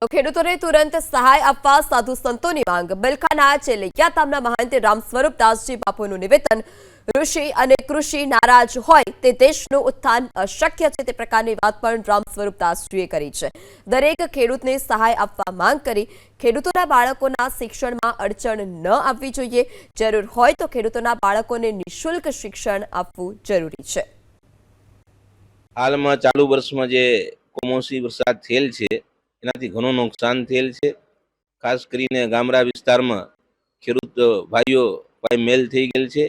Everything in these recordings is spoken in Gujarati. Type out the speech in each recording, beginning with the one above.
તો ખેડૂતોને તુરંત સહાય આપવા સાધુ સંતોની માંગ। બલખાના ચેલૈયા તામના મહંત રામ સ્વરૂપદાસજી બાપુનું નિવેદન। ઋષિ અને કૃષિ નારાજ હોય તે દેશનું ઉત્થાન અશક્ય છે તે પ્રકારની વાત પણ રામ સ્વરૂપદાસજીએ કરી છે। દરેક ખેડૂતને સહાય આપવા માંગ કરી। ખેડૂતોના બાળકોના શિક્ષણમાં અડચણ ન આવવી જોઈએ। જરૂર હોય તો ખેડૂતોના બાળકોને નિઃશુલ્ક શિક્ષણ આપવું જરૂરી છે। હાલમાં ચાલુ વર્ષમાં જે કમોસમી વરસાદ થયેલ છે એનાથી ઘણું નુકસાન થયેલ છે। ખાસ કરીને ગામડા વિસ્તારમાં ખેડૂત ભાઈઓ મેલ થઈ ગયેલ છે।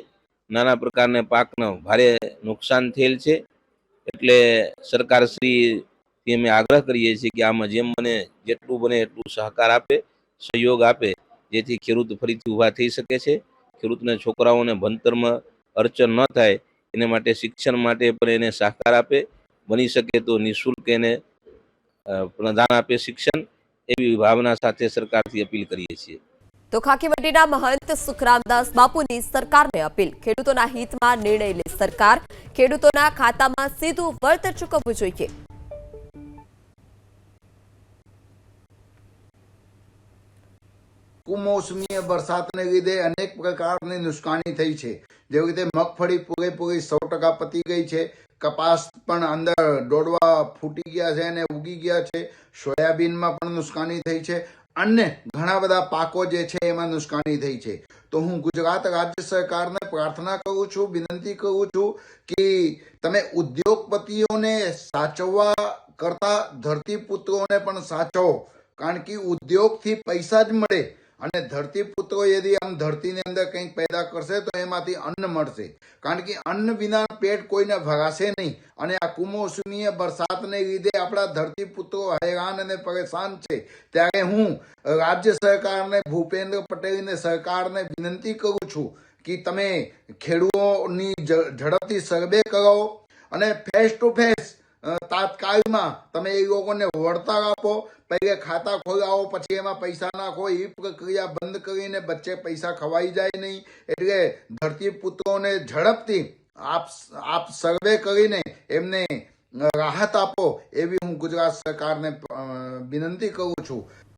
નાના પ્રકારના પાકનો ભારે નુકસાન થયેલ છે। એટલે સરકારશ્રીથી અમે આગ્રહ કરીએ છીએ કે આમાં જેમ જેટલું બને એટલું સહકાર આપે, સહયોગ આપે, જેથી ખેડૂત ફરીથી ઊભા થઈ શકે છે। ખેડૂતના છોકરાઓને ભણતરમાં અડચણ ન થાય એને માટે શિક્ષણ માટે પણ એને સહકાર આપે। બની શકે તો નિઃશુલ્ક એને પ્રદાન આપે શિક્ષણ, એવી ભાવના સાથે સરકારથી અપીલ કરીએ છીએ। તો ખાકીવટીના મહંત સુખરામદાસ બાપુની સરકારને અપીલ। ખેડૂતોના હિતમાં નિર્ણય લે સરકાર। ખેડૂતોના ખાતામાં સીધું વળતર ચૂકવવું જોઈએ। કુમોસમીય વરસાદને લીધે અનેક પ્રકારની નુકસાની થઈ છે। જેવી રીતે મગફળી પૂરેપૂરી 100% પતી ગઈ છે। કપાસ પણ અંદર ડોડવા ફૂટી ગયા છે અને ઉગી ગયા છે। સોયાબીનમાં પણ નુકસાની થઈ છે। અને ઘણા બધા પાકો જે છે એમાં નુકસાની થઈ છે। તો હું ગુજરાત રાજ્ય સરકારને પ્રાર્થના કરું છું, વિનંતી કરું છું કે તમે ઉદ્યોગપતિઓને સાચવવા કરતા ધરતીપુત્રોને પણ સાચવો। કારણ કે ઉદ્યોગથી પૈસા જ મળે અને ધરતીપુત્રો यदि આમ ધરતીની અંદર કંઈક પેદા કરશે તો એમાંથી અન્ન મળશે। કારણ કે અન્ન વિના પેટ કોઈને ભરાશે નહીં। અને આ કુમોસમીય વરસાદને લીધે આપણા ધરતીપુત્રો હેરાન અને પરેશાન છે। ત્યારે હું રાજ્ય સરકારને, ભૂપેન્દ્ર પટેલને સરકારને વિનંતી કરું છું કે તમે ખેડૂતોની ઝડપથી સર્વે કરો અને ફેસ ટુ ફેસ તાત્કાલમાં તમે એ લોકોને વળતર આપો। પહેલે ખાતા ખોલાવો, પછી એમાં પૈસા નાખો। એ પ્રક્રિયા બંધ કરીને વચ્ચે પૈસા ખવાઈ જાય નહીં। એટલે ધરતીપુત્રોને ઝડપથી આપ સર્વે કરીને એમને રાહત આપો, એવી હું ગુજરાત સરકારને વિનંતી કરું છું।